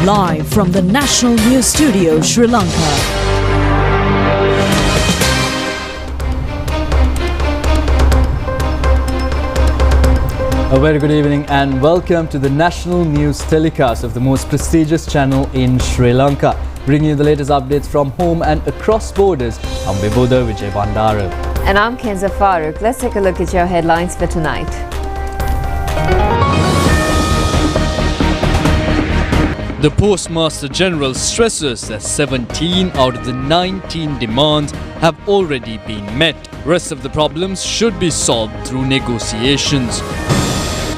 Live from the National News Studio, Sri Lanka. A very good evening and welcome to the national news telecast of the most prestigious channel in Sri Lanka. Bringing you the latest updates from home and across borders. I'm Vibodha Vijay Bandara. And I'm Kenza Farooq. Let's take a look at your headlines for tonight. The Postmaster General stresses that 17 out of the 19 demands have already been met. Rest of the problems should be solved through negotiations.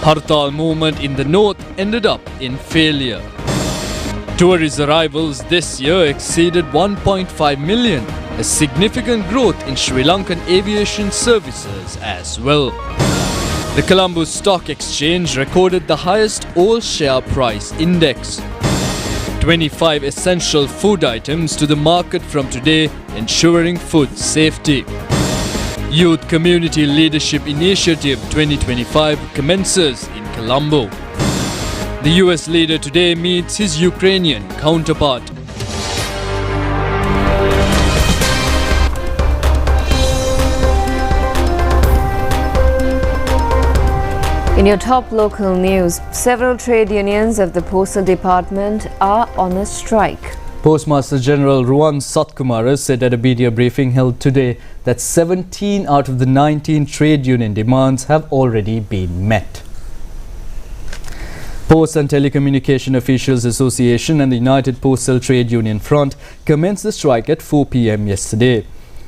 Hartal movement in the north ended up in failure. Tourist arrivals this year exceeded 1.5 million, a significant growth in Sri Lankan aviation services as well. The Colombo Stock Exchange recorded the highest all-share price index. 25 essential food items to the market from today, ensuring food safety. Youth Community Leadership Initiative 2025 commences in Colombo. The US leader today meets his Ukrainian counterpart. In your top local news, several trade unions of the Postal Department are on a strike. Postmaster General Ruwan Satkumara said at a media briefing held today that 17 out of the 19 trade union demands have already been met. Post and Telecommunication Officials Association and the United Postal Trade Union Front commenced the strike at 4 p.m. yesterday.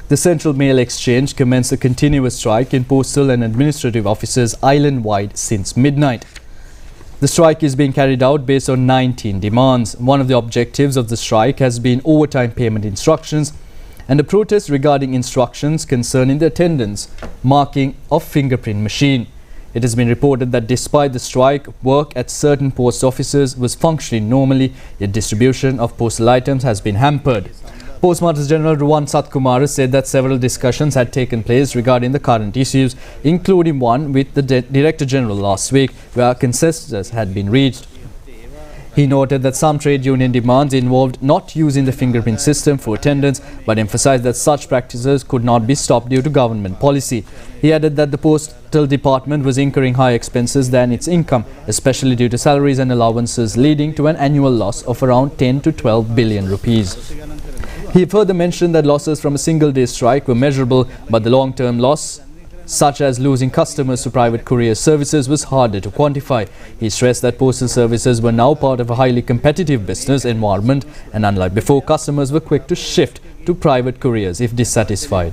The Central Mail Exchange commenced a continuous strike in postal and administrative offices island-wide since midnight. The strike is being carried out based on 19 demands. One of the objectives of the strike has been overtime payment instructions and a protest regarding instructions concerning the attendance marking of fingerprint machine. It has been reported that despite the strike, work at certain post offices was functioning normally, yet distribution of postal items has been hampered. Postmaster General Ruwan Satkumara said that several discussions had taken place regarding the current issues, including one with the Director General last week, where consensus had been reached. He noted that some trade union demands involved not using the fingerprint system for attendance, but emphasized that such practices could not be stopped due to government policy. He added that the Postal Department was incurring higher expenses than its income, especially due to salaries and allowances, leading to an annual loss of around 10 to 12 billion rupees. He further mentioned that losses from a single-day strike were measurable, but the long-term loss, such as losing customers to private courier services, was harder to quantify. He stressed that postal services were now part of a highly competitive business environment, and unlike before, customers were quick to shift to private couriers if dissatisfied.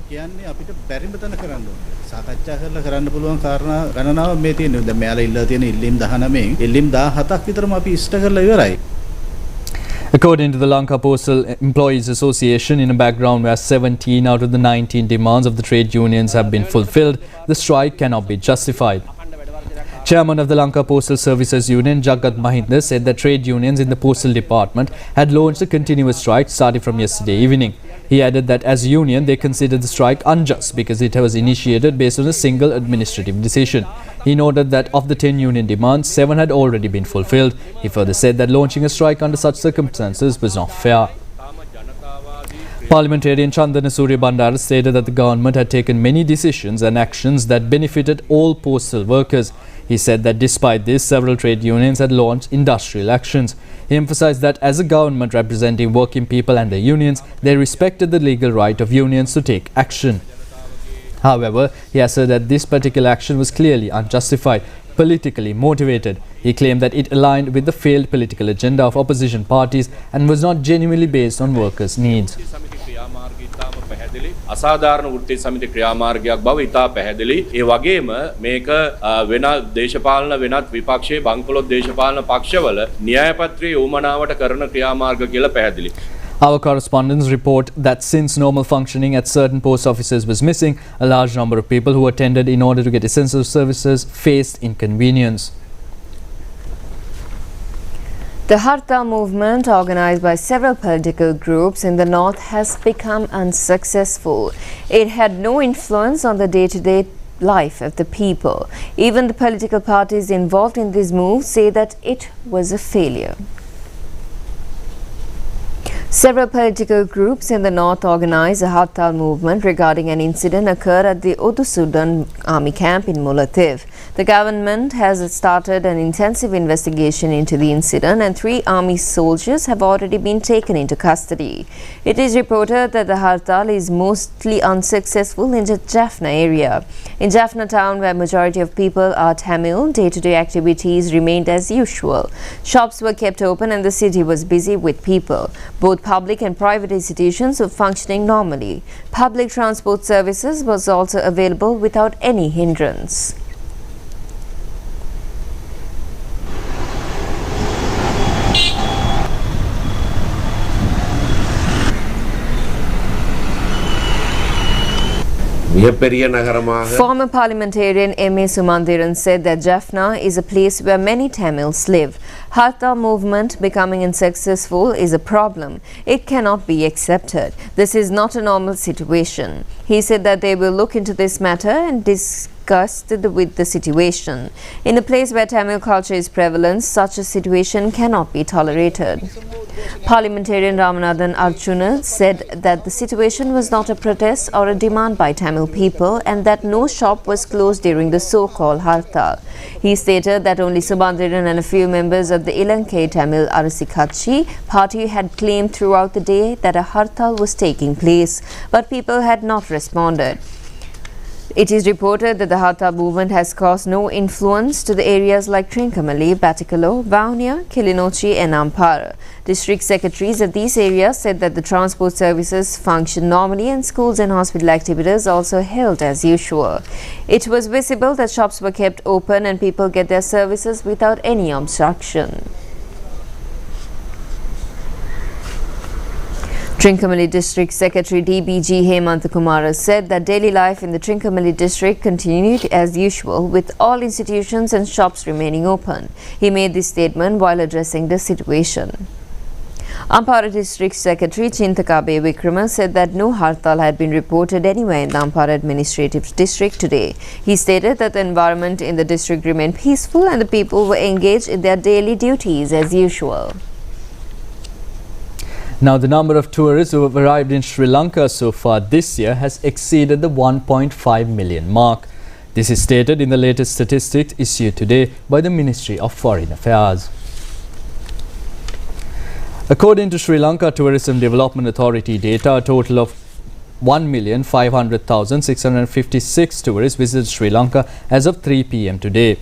According to the Lanka Postal Employees Association, in a background where 17 out of the 19 demands of the trade unions have been fulfilled, the strike cannot be justified. Chairman of the Lanka Postal Services Union, Jagat Mahinda, said that trade unions in the Postal Department had launched a continuous strike starting from yesterday evening. He added that as a union, they considered the strike unjust because it was initiated based on a single administrative decision. He noted that of the 10 union demands, 7 had already been fulfilled. He further said that launching a strike under such circumstances was not fair. Parliamentarian Chandana Surya Bandara stated that the government had taken many decisions and actions that benefited all postal workers. He said that despite this, several trade unions had launched industrial actions. He emphasized that as a government representing working people and their unions, they respected the legal right of unions to take action. However, he asserted that this particular action was clearly unjustified, politically motivated. He claimed that it aligned with the failed political agenda of opposition parties and was not genuinely based on workers' needs. අසාධාරණ වෘත්තීය සමිති ක්‍රියාමාර්ගයක් බව ඉතා පැහැදිලි. ඒ වගේම මේක වෙනත් දේශපාලන වෙනත් විපක්ෂයේ බංකොලොත් දේශපාලන පක්ෂවල න්‍යාය පත්‍රයේ උමනාවට කරන ක්‍රියාමාර්ග කියලා පැහැදිලි. Our correspondents report that since normal functioning at certain post offices was missing, a large number of people who attended in order to get essential services faced inconvenience. The Hartal movement, organized by several political groups in the north, has become unsuccessful. It had no influence on the day-to-day life of the people. Even the political parties involved in this move say that it was a failure. Several political groups in the north organized a hartal movement regarding an incident occurred at the Udusudan army camp in Mullativ. The government has started an intensive investigation into the incident and 3 army soldiers have already been taken into custody. It is reported that the hartal is mostly unsuccessful in the Jaffna area. In Jaffna town, where majority of people are Tamil, day-to-day activities remained as usual. Shops were kept open and the city was busy with people. Both public and private institutions were functioning normally. Public transport services was also available without any hindrance. Former parliamentarian M.A. Sumandiran said that Jaffna is a place where many Tamils live. Hartal movement becoming unsuccessful is a problem. It cannot be accepted. This is not a normal situation. He said that they will look into this matter and discussed with the situation. In a place where Tamil culture is prevalent, such a situation cannot be tolerated. Parliamentarian Ramanathan Arjuna said that the situation was not a protest or a demand by Tamil people and that no shop was closed during the so-called hartal. He stated that only Subandhiran and a few members of the Ilankai Tamil Arasikatchi party had claimed throughout the day that a hartal was taking place, but people had not responded. It is reported that the hartal movement has caused no influence to the areas like Trincomalee, Batikalo, Vaunia, Kilinochchi and Ampara. District secretaries of these areas said that the transport services function normally and schools and hospital activities also held as usual. It was visible that shops were kept open and people get their services without any obstruction. Trincomalee District Secretary DBG Hemanthakumara said that daily life in the Trincomalee district continued as usual with all institutions and shops remaining open. He made this statement while addressing the situation. Ampara District Secretary Chintakabe Vikrama said that no hartal had been reported anywhere in the Ampara Administrative District today. He stated that the environment in the district remained peaceful and the people were engaged in their daily duties as usual. Now, the number of tourists who have arrived in Sri Lanka so far this year has exceeded the 1.5 million mark. This is stated in the latest statistics issued today by the Ministry of Foreign Affairs. According to Sri Lanka Tourism Development Authority data, a total of 1,500,656 tourists visited Sri Lanka as of 3 p.m. today.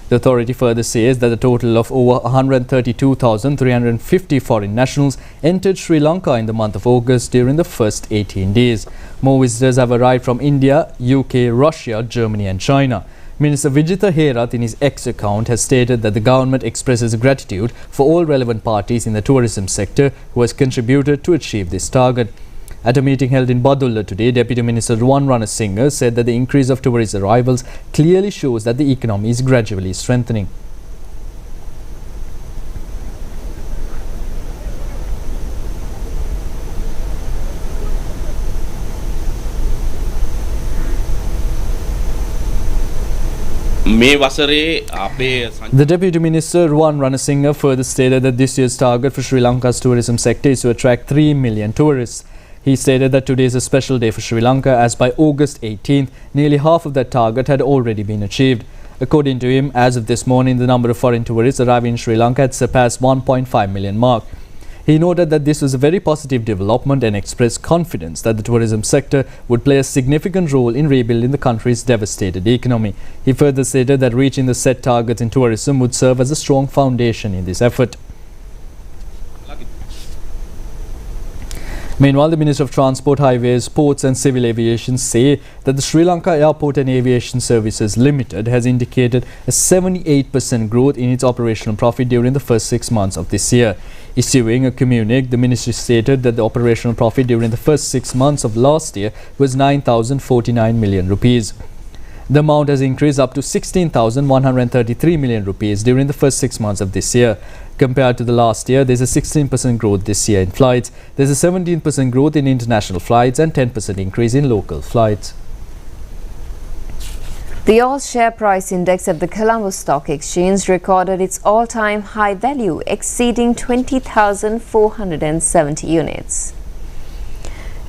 The authority further says that a total of over 132,350 foreign nationals entered Sri Lanka in the month of August during the first 18 days. More visitors have arrived from India, UK, Russia, Germany and China. Minister Vijitha Herath in his X account has stated that the government expresses gratitude for all relevant parties in the tourism sector who has contributed to achieve this target. At a meeting held in Badulla today, Deputy Minister Ruwan Ranasinghe said that the increase of tourist arrivals clearly shows that the economy is gradually strengthening. The Deputy Minister Ruwan Ranasinghe further stated that this year's target for Sri Lanka's tourism sector is to attract 3 million tourists. He stated that today is a special day for Sri Lanka as by August 18th, nearly half of that target had already been achieved. According to him, as of this morning, the number of foreign tourists arriving in Sri Lanka had surpassed 1.5 million mark. He noted that this was a very positive development and expressed confidence that the tourism sector would play a significant role in rebuilding the country's devastated economy. He further stated that reaching the set targets in tourism would serve as a strong foundation in this effort. Meanwhile, the Minister of Transport, Highways, Ports and Civil Aviation say that the Sri Lanka Airport and Aviation Services Limited has indicated a 78% growth in its operational profit during the first 6 months of this year. Issuing a communique, the ministry stated that the operational profit during the first 6 months of last year was 9,049 million rupees. The amount has increased up to 16,133 million rupees during the first 6 months of this year. Compared to the last year, there is a 16% growth this year in flights. There is a 17% growth in international flights and 10% increase in local flights. The all-share price index of the Colombo Stock Exchange recorded its all-time high value, exceeding 20,470 units.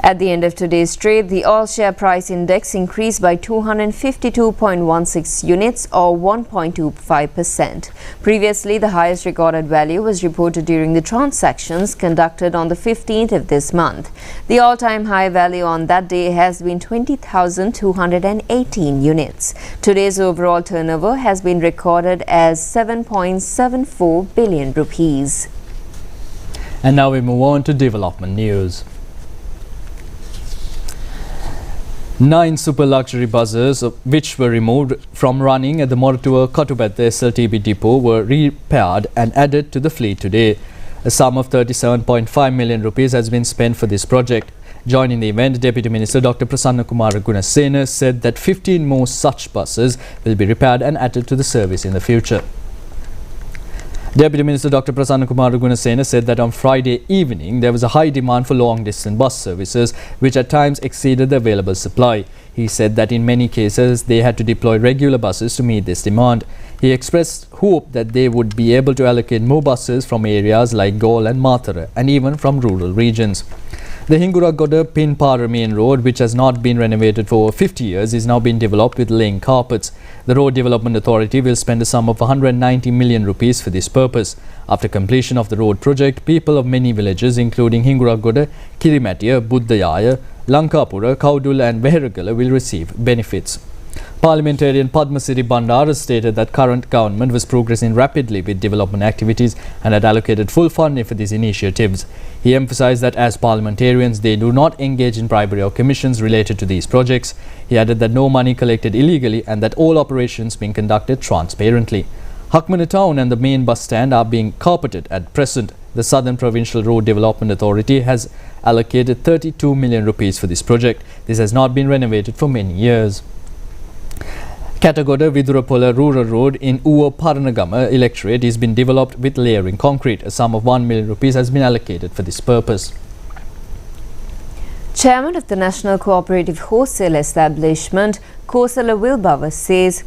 At the end of today's trade, the all-share price index increased by 252.16 units or 1.25%. Previously, the highest recorded value was reported during the transactions conducted on the 15th of this month. The all-time high value on that day has been 20,218 units. Today's overall turnover has been recorded as 7.74 billion rupees. And now we move on to development news. 9 super luxury buses, which were removed from running at the Moratua Katubat SLTB depot, were repaired and added to the fleet today. A sum of 37.5 million rupees has been spent for this project. Joining the event, Deputy Minister Dr. Prasanna Kumara Gunasena said that 15 more such buses will be repaired and added to the service in the future. Deputy Minister Dr. Prasanna Kumara Gunasena said that on Friday evening there was a high demand for long-distance bus services, which at times exceeded the available supply. He said that in many cases they had to deploy regular buses to meet this demand. He expressed hope that they would be able to allocate more buses from areas like Gaul and Mathura and even from rural regions. The Hinguragoda Pinpara main road, which has not been renovated for over 50 years, is now being developed with laying carpets. The Road Development Authority will spend a sum of 190 million rupees for this purpose. After completion of the road project, people of many villages including Hinguragoda, Kirimatiya, Buddhayaya, Lankapura, Kaudul and Veheragala will receive benefits. Parliamentarian Padmasiri Bandara stated that current government was progressing rapidly with development activities and had allocated full funding for these initiatives. He emphasized that as parliamentarians, they do not engage in bribery or commissions related to these projects. He added that no money collected illegally and that all operations being conducted transparently. Hakmana town and the main bus stand are being carpeted at present. The Southern Provincial Road Development Authority has allocated 32 million rupees for this project. This has not been renovated for many years. Katagoda Vidurapola Rural Road in Uwa Paranagama electorate is been developed with layering concrete. A sum of 1 million rupees has been allocated for this purpose. Chairman of the National Cooperative Wholesale Establishment, Kosala Wilbava, says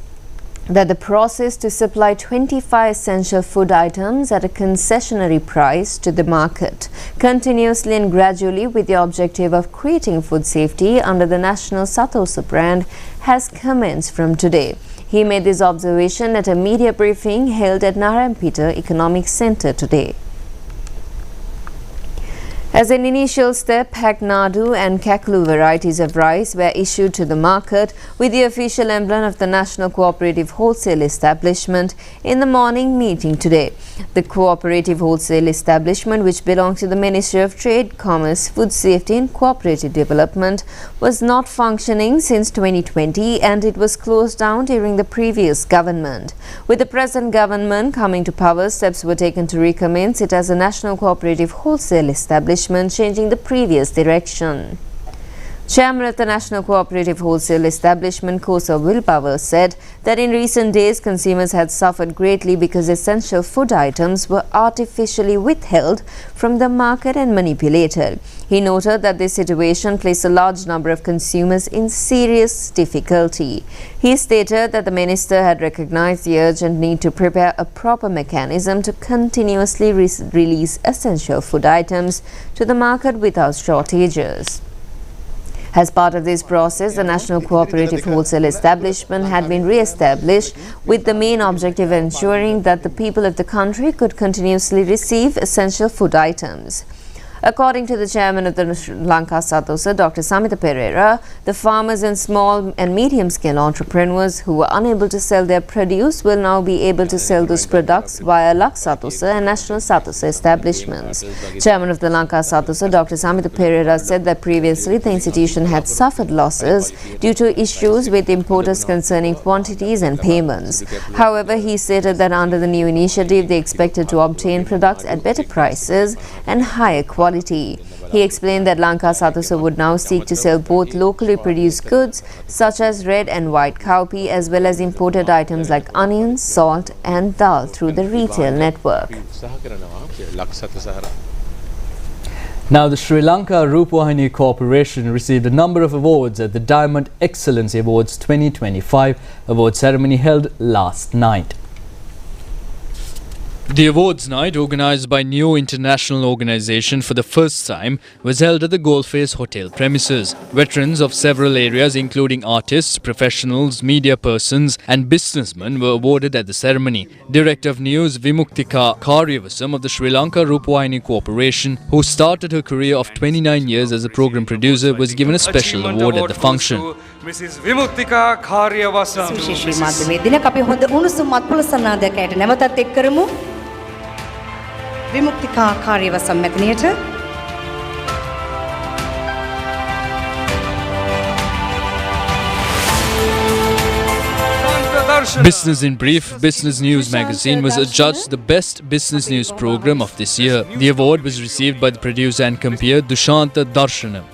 that the process to supply 25 essential food items at a concessionary price to the market continuously and gradually with the objective of creating food safety under the National Satosa brand has commenced from today. He made this observation at a media briefing held at Narayanpeta Economic Centre today. As an initial step, Haknadu and Kaklu varieties of rice were issued to the market with the official emblem of the National Cooperative Wholesale Establishment in the morning meeting today. The Cooperative Wholesale Establishment, which belongs to the Ministry of Trade, Commerce, Food Safety and Cooperative Development, was not functioning since 2020 and it was closed down during the previous government. With the present government coming to power, steps were taken to recommence it as a National Cooperative Wholesale Establishment, changing the previous direction. Chairman of the National Cooperative Wholesale Establishment, Kosa Wilpower, said that in recent days consumers had suffered greatly because essential food items were artificially withheld from the market and manipulated. He noted that this situation placed a large number of consumers in serious difficulty. He stated that the minister had recognized the urgent need to prepare a proper mechanism to continuously release essential food items to the market without shortages. As part of this process, the National Cooperative Wholesale Establishment had been re-established with the main objective of ensuring that the people of the country could continuously receive essential food items. According to the chairman of the Sri Lanka Satosa, Dr. Samita Pereira, the farmers and small and medium-scale entrepreneurs who were unable to sell their produce will now be able to sell those products via Lak Satosa and National Satosa establishments. Chairman of the Lanka Satosa, Dr. Samita Pereira, said that previously the institution had suffered losses due to issues with importers concerning quantities and payments. However, he stated that under the new initiative, they expected to obtain products at better prices and higher quality. He explained that Lanka Satosa would now seek to sell both locally produced goods such as red and white cowpea as well as imported items like onions, salt and dal through the retail network. Now, the Sri Lanka Rupavahini Corporation received a number of awards at the Diamond Excellency Awards 2025 award ceremony held last night. The awards night, organised by Neo International Organisation for the first time, was held at the Golface Hotel premises. Veterans of several areas including artists, professionals, media persons and businessmen were awarded at the ceremony. Director of News Vimuktika Karyavasam of the Sri Lanka Rupavahini Corporation, who started her career of 29 years as a program producer, was given a special award at the function. Mrs. Vimuktika Karyavasam. විශේෂ මාධ්‍යමේ දිනක අපි හොඳ උණුසුම් අත්පොළ සන්නාදයක් ඇයට නැවතත් එක් කරමු. විමුක්තිකා කාර්යවසම් මැතිණියට Business in Brief, Business News magazine was adjudged the best business news program of this year. The award was received by the producer and compeer Dushanta Darshanam.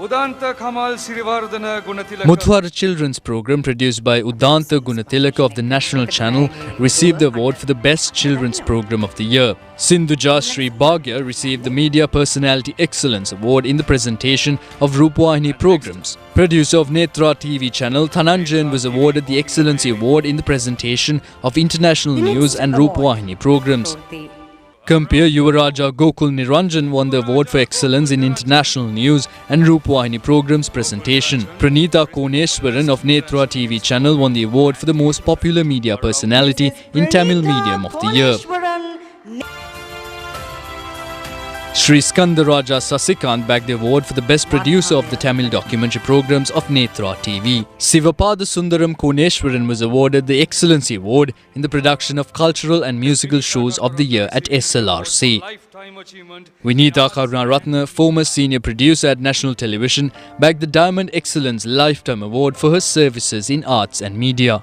Udanta Kamal Sirivardhana Gunatilaka. Mudhwara children's program produced by Udanta Gunatilaka of the National Channel received the award for the best children's program of the year. Sindhuja Sri Bhagya received the Media Personality Excellence Award in the presentation of Rupavahini programs. Producer of Netra TV channel Thananjayan was awarded the Excellency Award in the presentation of international news and Rupavahini programs. Compeer Yuvaraja Gokul Niranjan won the award for excellence in international news and Rupavahini programs presentation. Pranita Koneshwaran of Netra TV channel won the award for the most popular media personality in Tamil medium of the year. Sri Skandaraja Sasikant bagged the award for the best producer of the Tamil documentary programs of Netra TV. Sivapada Sundaram Koneshwaran was awarded the Excellency Award in the production of cultural and musical shows of the year at SLRC. Vinita Karunaratna, former senior producer at National Television, bagged the Diamond Excellence Lifetime Award for her services in arts and media.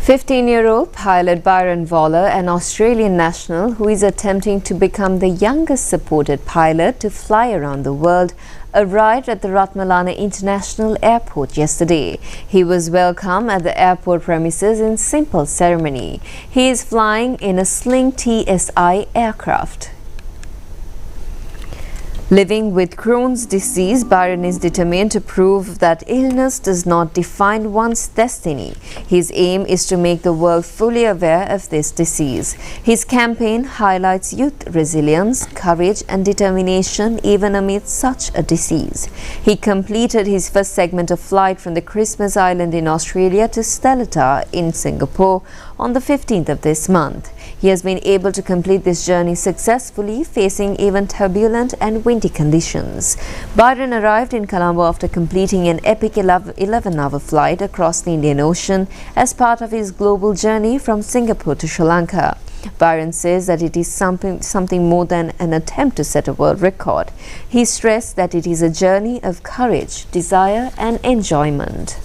15-year-old pilot Byron Waller, an Australian national who is attempting to become the youngest supported pilot to fly around the world, arrived at the Ratmalana International Airport yesterday. He was welcomed at the airport premises in simple ceremony. He is flying in a Sling TSI aircraft. Living with Crohn's disease, Byron is determined to prove that illness does not define one's destiny. His aim is to make the world fully aware of this disease. His campaign highlights youth resilience, courage and determination even amid such a disease. He completed his first segment of flight from the Christmas Island in Australia to Stellata in Singapore on the 15th of this month. He has been able to complete this journey successfully, facing even turbulent and windy conditions. Byron arrived in Colombo after completing an epic 11-hour flight across the Indian Ocean as part of his global journey from Singapore to Sri Lanka. Byron says that it is something more than an attempt to set a world record. He stressed that it is a journey of courage, desire and enjoyment.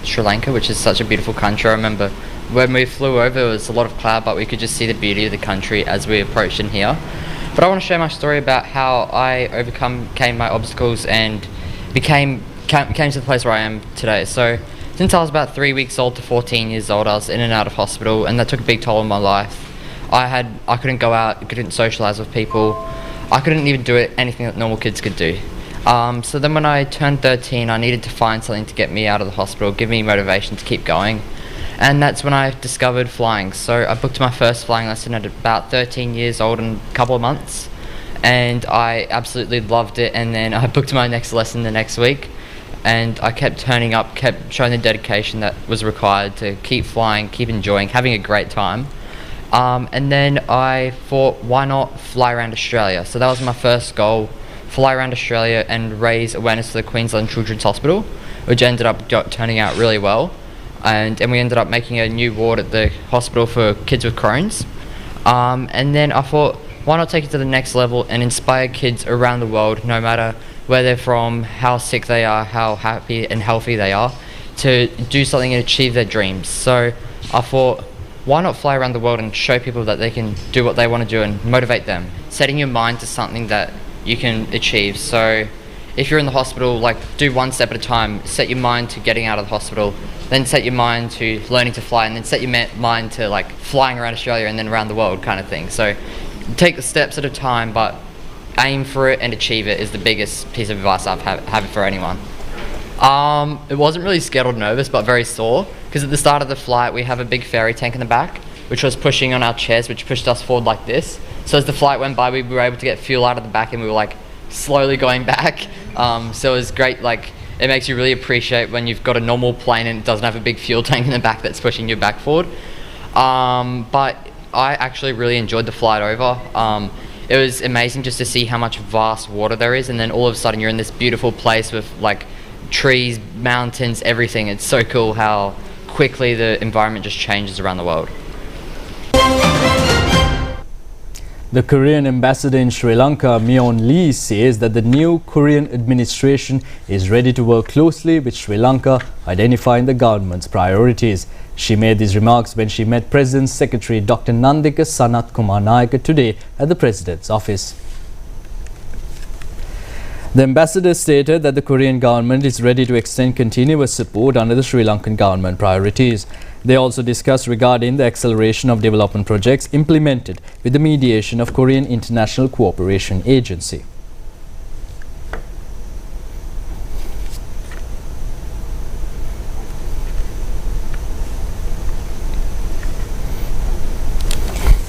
Sri Lanka, which is such a beautiful country. I remember when we flew over, it was a lot of cloud, but we could just see the beauty of the country as we approached in here. But I want to share my story about how I overcame my obstacles and came to the place where I am today. So since I was about 3 weeks old to 14 years old, I was in and out of hospital, and that took a big toll on my life. I couldn't go out, couldn't socialise with people. I couldn't even do anything that normal kids could do. So then when I turned 13, I needed to find something to get me out of the hospital, give me motivation to keep going. And that's when I discovered flying. So I booked my first flying lesson at about 13 years old in a couple of months. And I absolutely loved it. And then I booked my next lesson the next week. And I kept turning up, kept showing the dedication that was required to keep flying, keep enjoying, having a great time. And then I thought, why not fly around Australia? So that was my first goal, fly around Australia and raise awareness to the Queensland Children's Hospital, which ended up turning out really well. And we ended up making a new ward at the hospital for kids with Crohn's. And then I thought, why not take it to the next level and inspire kids around the world, no matter where they're from, how sick they are, how happy and healthy they are, to do something and achieve their dreams. So I thought, why not fly around the world and show people that they can do what they want to do and motivate them, setting your mind to something that you can achieve. So if you're in the hospital, like, do one step at a time. Set your mind to getting out of the hospital, then set your mind to learning to fly, and then set your mind to like flying around Australia and then around the world kind of thing. So take the steps at a time, but aim for it and achieve it is the biggest piece of advice I've have for anyone. It wasn't really scared or nervous, but very sore, because at the start of the flight we have a big ferry tank in the back, which was pushing on our chairs, which pushed us forward like this. So as the flight went by, we were able to get fuel out of the back, and we were like slowly going back. So it was great. Like, it makes you really appreciate when you've got a normal plane and it doesn't have a big fuel tank in the back that's pushing you back forward. But I actually really enjoyed the flight over. It was amazing just to see how much vast water there is, and then all of a sudden you're in this beautiful place with like trees, mountains, everything. It's so cool how quickly the environment just changes around the world. The Korean ambassador in Sri Lanka, Myeon Lee, says that the new Korean administration is ready to work closely with Sri Lanka, identifying the government's priorities. She made these remarks when she met President's Secretary Dr. Nandika Sanat Kumar Nayaka today at the President's office. The ambassador stated that the Korean government is ready to extend continuous support under the Sri Lankan government priorities. They also discussed regarding the acceleration of development projects implemented with the mediation of Korean International Cooperation Agency.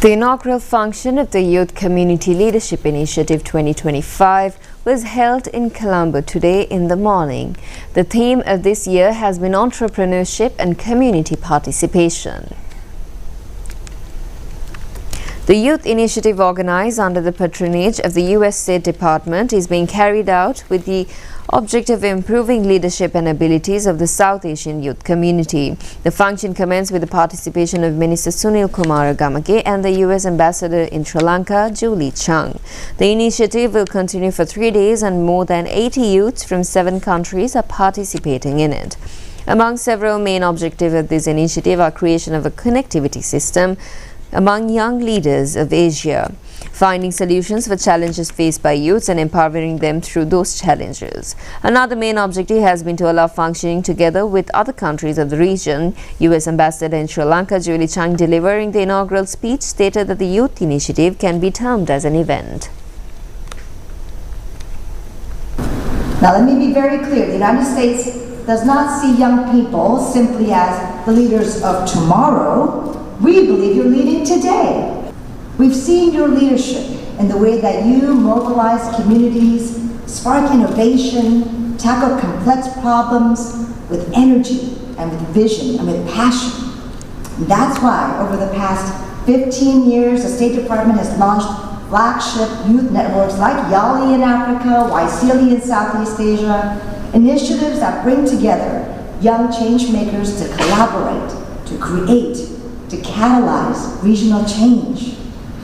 The inaugural function of the Youth Community Leadership Initiative 2025 was held in Colombo today in the morning. The theme of this year has been entrepreneurship and community participation. The youth initiative, organized under the patronage of the U.S. State Department, is being carried out with the objective of improving leadership and abilities of the South Asian youth community. The function commenced with the participation of Minister Sunil Kumar Gamage and the U.S. Ambassador in Sri Lanka, Julie Chung. The initiative will continue for 3 days, and more than 80 youths from 7 countries are participating in it. Among several main objectives of this initiative are creation of a connectivity system among young leaders of Asia, finding solutions for challenges faced by youths and empowering them through those challenges. Another main objective has been to allow functioning together with other countries of the region. U.S. Ambassador in Sri Lanka, Julie Chung, delivering the inaugural speech, stated that the youth initiative can be termed as an event. Now let me be very clear. The United States does not see young people simply as the leaders of tomorrow. We believe you're leading today. We've seen your leadership in the way that you mobilize communities, spark innovation, tackle complex problems with energy and with vision and with passion. And that's why over the past 15 years, the State Department has launched flagship youth networks like YALI in Africa, YSEALI in Southeast Asia, initiatives that bring together young change makers to collaborate, to create, to catalyze regional change.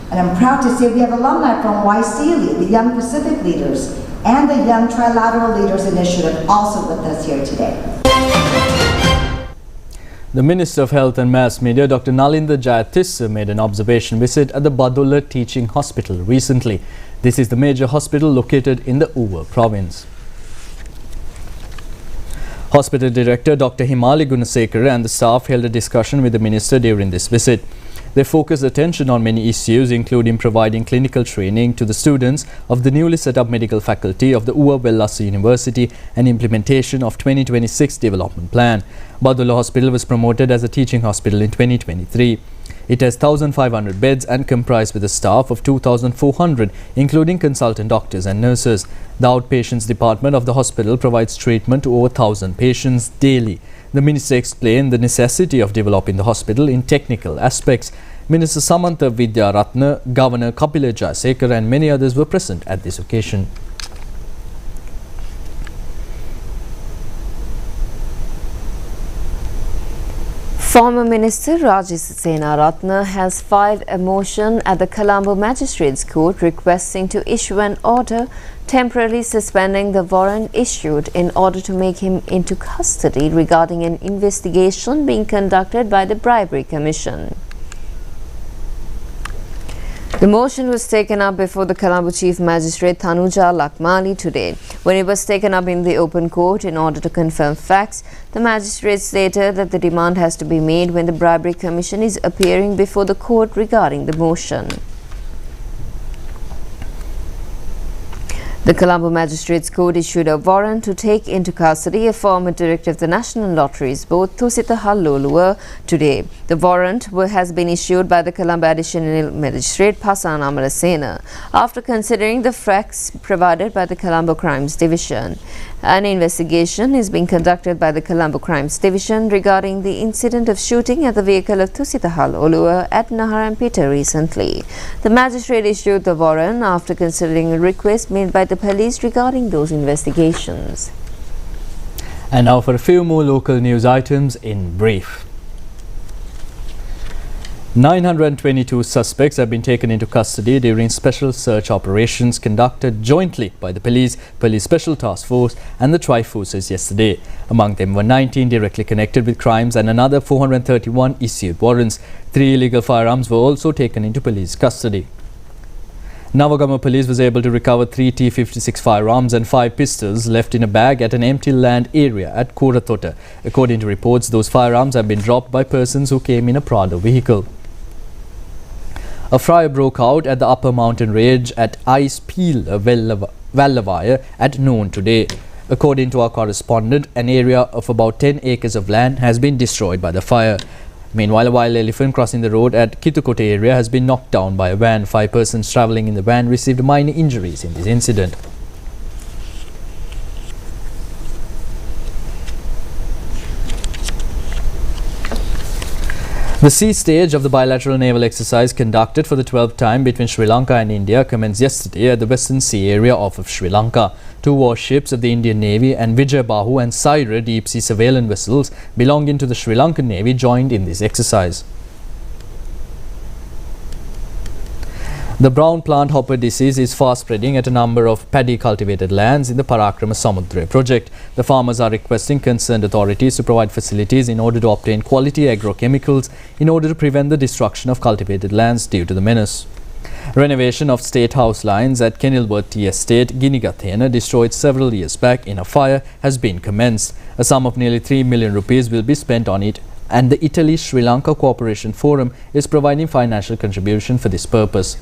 And I'm proud to say we have alumni from YSEALI, the Young Pacific Leaders, and the Young Trilateral Leaders Initiative also with us here today. The Minister of Health and Mass Media, Dr. Nalinda Jayatissa, made an observation visit at the Badulla Teaching Hospital recently. This is the major hospital located in the Uva province. Hospital Director Dr. Himali Gunasekara and the staff held a discussion with the Minister during this visit. They focused attention on many issues, including providing clinical training to the students of the newly set up medical faculty of the Uva Wellassa University and implementation of 2026 development plan. Badulla Hospital was promoted as a teaching hospital in 2023. It has 1,500 beds and comprised with a staff of 2,400, including consultant doctors and nurses. The outpatients department of the hospital provides treatment to over 1,000 patients daily. The Minister explained the necessity of developing the hospital in technical aspects. Minister Samantha Widyarathne, Governor Kapila Jayasekara and many others were present at this occasion. Former Minister Rajesh Senaratne has filed a motion at the Colombo Magistrates Court requesting to issue an order temporarily suspending the warrant issued in order to make him into custody regarding an investigation being conducted by the Bribery Commission. The motion was taken up before the Colombo Chief Magistrate Tanuja Lakmali today. When it was taken up in the open court in order to confirm facts, the magistrate stated that the demand has to be made when the Bribery Commission is appearing before the court regarding the motion. The Colombo Magistrates Court issued a warrant to take into custody a former director of the National Lotteries Board, Thusita Lolua, today. The warrant has been issued by the Colombo Additional Magistrate Pasan Amarasena after considering the facts provided by the Colombo Crimes Division. An investigation is being conducted by the Colombo Crimes Division regarding the incident of shooting at the vehicle of Thusita Lolua at Naharampeta recently. The magistrate issued the warrant after considering a request made by the police regarding those investigations. And now for a few more local news items in brief. 922 suspects have been taken into custody during special search operations conducted jointly by the Police Special Task Force and the Tri-Forces yesterday. Among them were 19 directly connected with crimes and another 431 issued warrants. 3 illegal firearms were also taken into police custody. Navagama Police was able to recover 3 T56 firearms and 5 pistols left in a bag at an empty land area at Koratota. According to reports, those firearms have been dropped by persons who came in a Prado vehicle. A fire broke out at the upper mountain range at Ice Peel Vallavaya at noon today. According to our correspondent, an area of about 10 acres of land has been destroyed by the fire. Meanwhile, a wild elephant crossing the road at Kitukote area has been knocked down by a van. 5 persons travelling in the van received minor injuries in this incident. The sea stage of the bilateral naval exercise conducted for the 12th time between Sri Lanka and India commenced yesterday at the Western Sea area off of Sri Lanka. 2 warships of the Indian Navy and Vijayabahu and Saira deep-sea surveillance vessels belonging to the Sri Lankan Navy joined in this exercise. The brown plant hopper disease is fast spreading at a number of paddy cultivated lands in the Parakrama Samudra project. The farmers are requesting concerned authorities to provide facilities in order to obtain quality agrochemicals in order to prevent the destruction of cultivated lands due to the menace. Renovation of state house lines at Kenilworth Tea Estate, Ginigathena, destroyed several years back in a fire, has been commenced. A sum of nearly 3 million rupees will be spent on it, and the Italy-Sri Lanka Cooperation Forum is providing financial contribution for this purpose.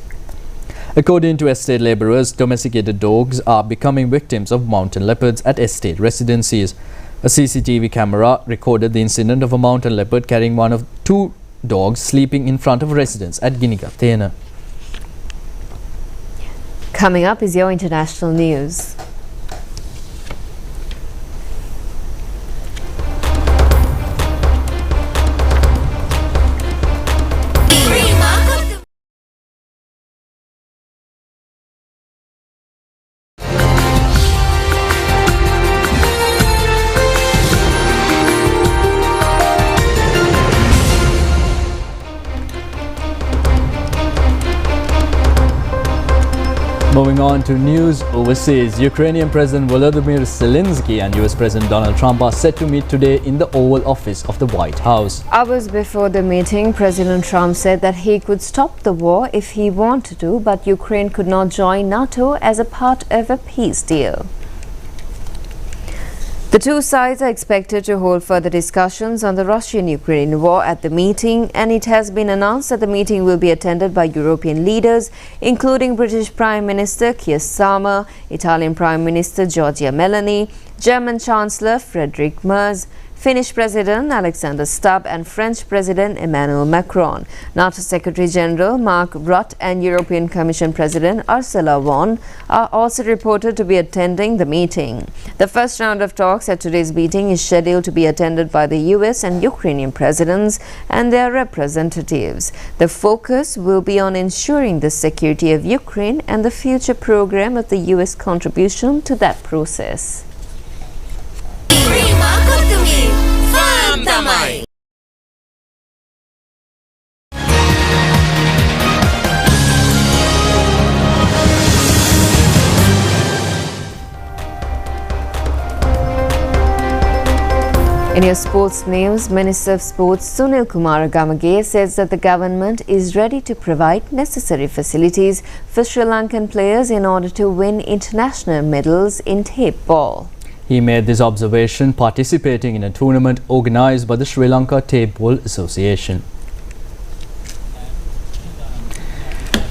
According to estate labourers, domesticated dogs are becoming victims of mountain leopards at estate residencies. A CCTV camera recorded the incident of a mountain leopard carrying one of 2 dogs sleeping in front of a residence at Ginigathena. Coming up is your international news. Moving on to news overseas, Ukrainian President Volodymyr Zelensky and US President Donald Trump are set to meet today in the Oval Office of the White House. Hours before the meeting, President Trump said that he could stop the war if he wanted to, but Ukraine could not join NATO as a part of a peace deal. The 2 sides are expected to hold further discussions on the Russian-Ukraine war at the meeting, and it has been announced that the meeting will be attended by European leaders, including British Prime Minister Keir Starmer, Italian Prime Minister Giorgia Meloni, German Chancellor Friedrich Merz, Finnish President Alexander Stubb and French President Emmanuel Macron. NATO Secretary General Mark Rutte and European Commission President Ursula von are also reported to be attending the meeting. The first round of talks at today's meeting is scheduled to be attended by the US and Ukrainian presidents and their representatives. The focus will be on ensuring the security of Ukraine and the future program of the US contribution to that process. In your sports news, Minister of Sports Sunil Kumar Gamage says that the government is ready to provide necessary facilities for Sri Lankan players in order to win international medals in tape ball. He made this observation participating in a tournament organised by the Sri Lanka Tape Ball Association.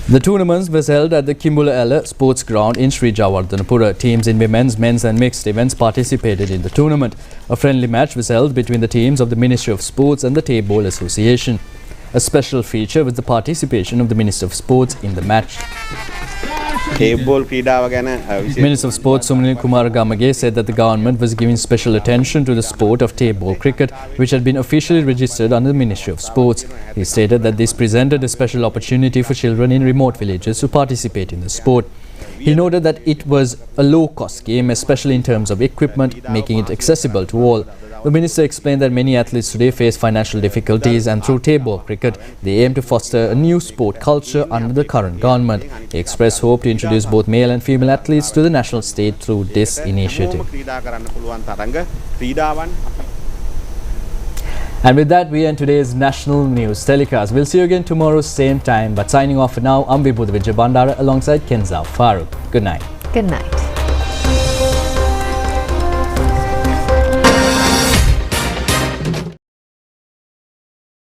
The tournament was held at the Kimbula Ella Sports Ground in Sri Javardhanapura. Teams in women's, men's and mixed events participated in the tournament. A friendly match was held between the teams of the Ministry of Sports and the Tape Ball Association. A special feature was the participation of the Minister of Sports in the match. Minister of Sports Sunil Kumar Gamage said that the government was giving special attention to the sport of tape ball cricket, which had been officially registered under the Ministry of Sports. He stated that this presented a special opportunity for children in remote villages to participate in the sport. He noted that it was a low-cost game, especially in terms of equipment, making it accessible to all. The minister explained that many athletes today face financial difficulties, and through tape ball cricket, they aim to foster a new sport culture under the current government. He expressed hope to introduce both male and female athletes to the national stage through this initiative. And with that, we end today's national news telecast. We'll see you again tomorrow, same time. But signing off for now, I'm Vibhuda Vijay Bandara alongside Kenzao Farooq. Good night. Good night.